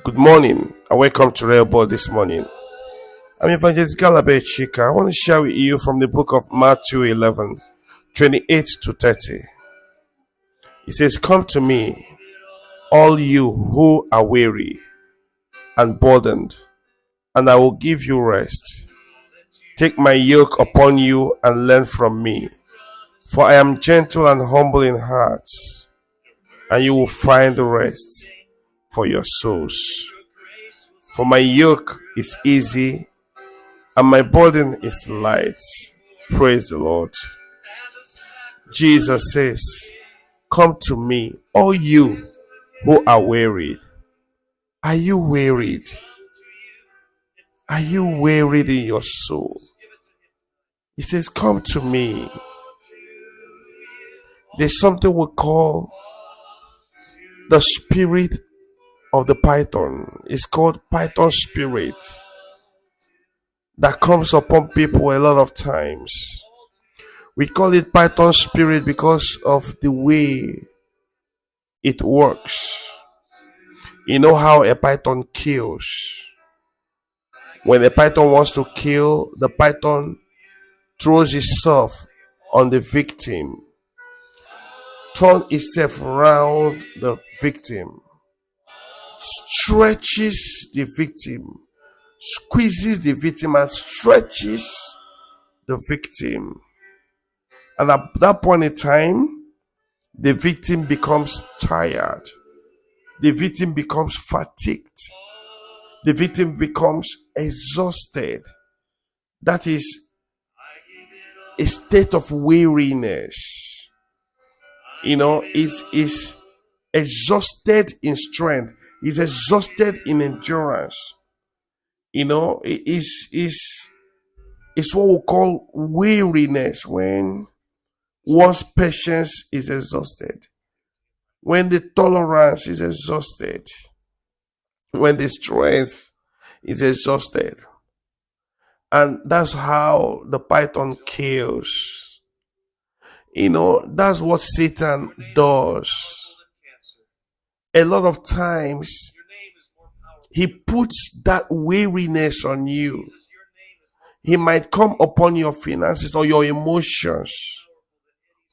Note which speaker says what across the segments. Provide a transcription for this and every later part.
Speaker 1: Good morning and welcome to REHOBOTH this morning. I'm Evangelist Gallabeth, Chika. I want to share with you from the book of Matthew 11:28 to 30. It says, "Come to me, all you who are weary and burdened, and I will give you rest. Take my yoke upon you and learn from me, for I am gentle and humble in heart, and you will find rest for your souls. For my yoke is easy and my burden is light." Praise the Lord. Jesus says, "Come to me, all you who are wearied." Are you wearied? Are you wearied in your soul? He says, "Come to me." There's something we call the spirit of the python. It's called python spirit that comes upon people a lot of times. We call it python spirit because of the way it works. You know how a python kills. When a python wants to kill, the python throws itself on the victim, turns itself around the victim, stretches the victim, squeezes the victim and stretches the victim. And at that point in time, the victim becomes tired. The victim becomes fatigued. The victim becomes exhausted. That is a state of weariness. Is exhausted in strength. Is exhausted in endurance. It is what we call weariness, when one's patience is exhausted, when the tolerance is exhausted, when the strength is exhausted. And that's how the python kills. That's what Satan does. A lot of times, he puts that weariness on you. He might come upon your finances or your emotions.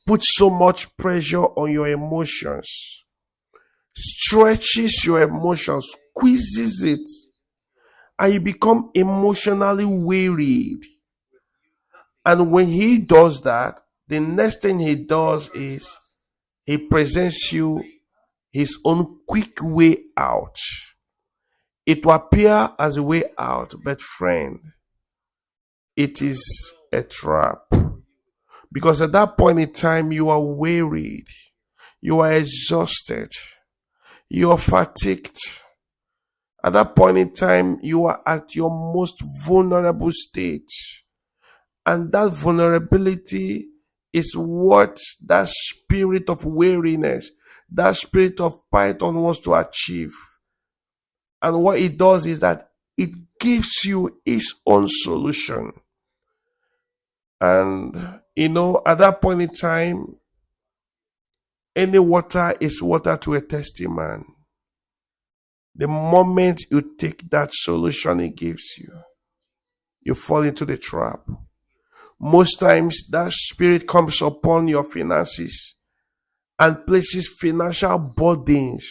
Speaker 1: Put so much pressure on your emotions. Stretches your emotions, squeezes it, and you become emotionally wearied. And when he does that, the next thing he does is he presents you his own quick way out. It will appear as a way out, but friend, it is a trap. Because at that point in time, you are wearied, you are exhausted, you are fatigued. At that point in time, you are at your most vulnerable state. And that vulnerability is what that spirit of weariness, that spirit of python wants to achieve. And what it does is that it gives you its own solution. And, at that point in time, any water is water to a thirsty man. The moment you take that solution it gives you, you fall into the trap. Most times, that spirit comes upon your finances and places financial burdens,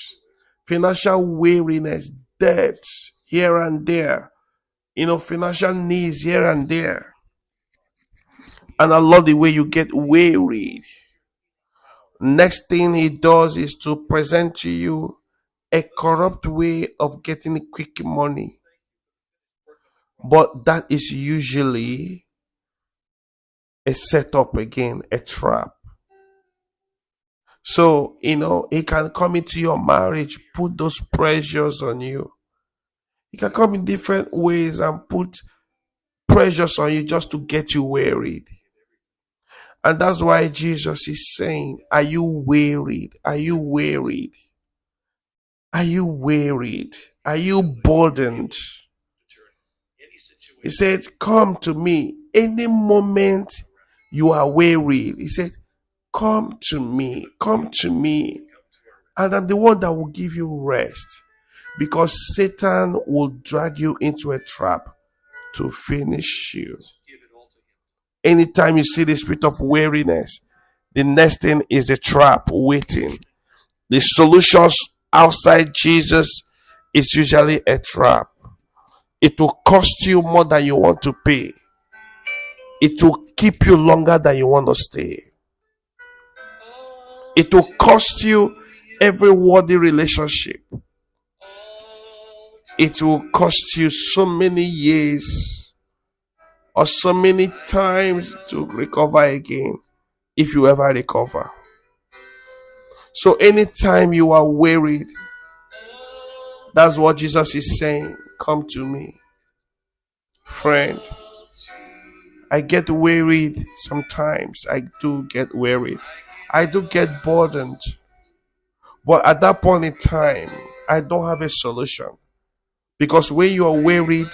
Speaker 1: financial weariness, debts here and there, financial needs here and there. And I love the way you get wearied. Next thing he does is to present to you a corrupt way of getting quick money. But that is usually a setup again, a trap. So, he can come into your marriage, put those pressures on you. He can come in different ways and put pressures on you just to get you wearied. And that's why Jesus is saying, are you wearied? Are you wearied? Are you wearied? Are you burdened? He said, "Come to me." Any moment you are wearied, he said, "Come to me, come to me. And I'm the one that will give you rest." Because Satan will drag you into a trap to finish you. Anytime you see the spirit of weariness, the next thing is a trap waiting. The solutions outside Jesus is usually a trap. It will cost you more than you want to pay. It will keep you longer than you want to stay. It will cost you every worthy relationship. It will cost you so many years or so many times to recover again, if you ever recover. So anytime you are worried, that's what Jesus is saying. Come to me. Friend, I get worried sometimes. I do get worried. I do get burdened. But at that point in time, I don't have a solution. Because when you are worried,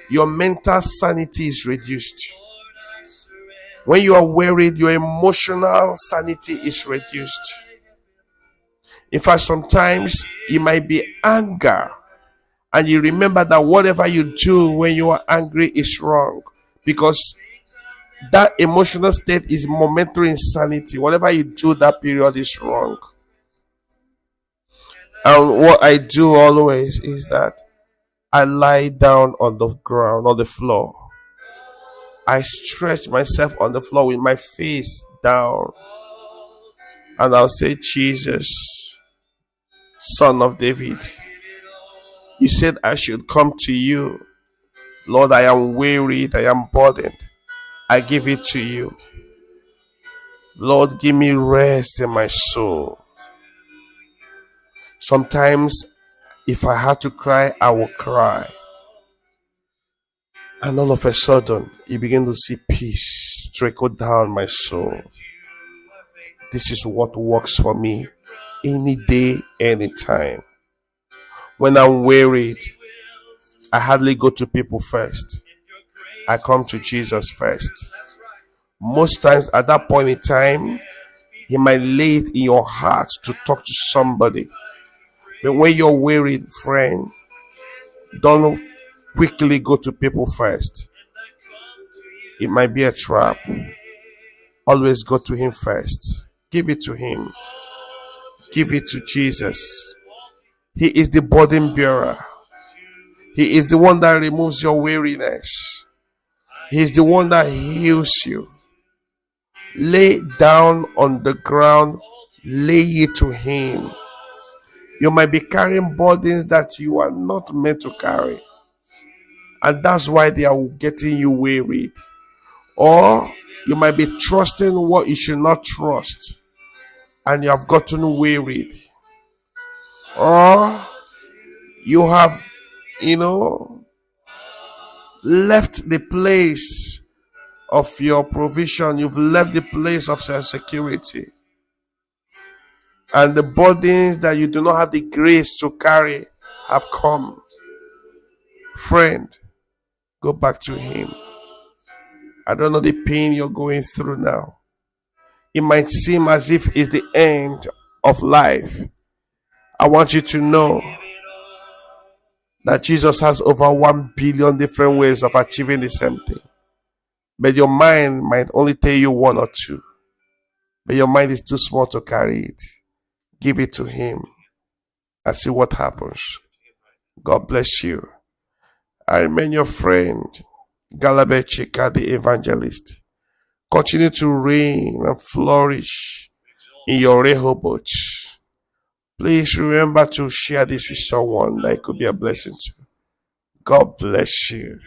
Speaker 1: your mental sanity is reduced. When you are worried, your emotional sanity is reduced. In fact, sometimes it might be anger. And you remember that whatever you do when you are angry is wrong. Because that emotional state is momentary insanity. Whatever you do that period is wrong. And what I do always is that I lie down on the ground, on the floor. I stretch myself on the floor with my face down. And I'll say, Jesus, Son of David, you said I should come to you. Lord, I am wearied, I am burdened. I give it to you. Lord, give me rest in my soul. Sometimes, if I had to cry, I will cry. And all of a sudden, you begin to see peace trickle down my soul. This is what works for me any day, anytime. When I'm worried, I hardly go to people first. I come to Jesus first. Most times at that point in time, He might lay it in your heart to talk to somebody. But when you're worried, friend, don't quickly go to people first. It might be a trap. Always go to Him first. Give it to Him. Give it to Jesus. He is the burden bearer. He is the one that removes your weariness. He is the one that heals you. Lay down on the ground. Lay it to Him. You might be carrying burdens that you are not meant to carry. And that's why they are getting you weary. Or you might be trusting what you should not trust. And you have gotten wearied. Or you have, left the place of your provision. You've left the place of security. And the burdens that you do not have the grace to carry have come. Friend, go back to Him. I don't know the pain you're going through now. It might seem as if it's the end of life. I want you to know that Jesus has over 1 billion different ways of achieving the same thing. But your mind might only tell you one or two. But your mind is too small to carry it. Give it to Him and see what happens. God bless you. I remain your friend, Gallabeth Chika, the evangelist. Continue to reign and flourish in your Rehoboth. Please remember to share this with someone that it could be a blessing to. God bless you.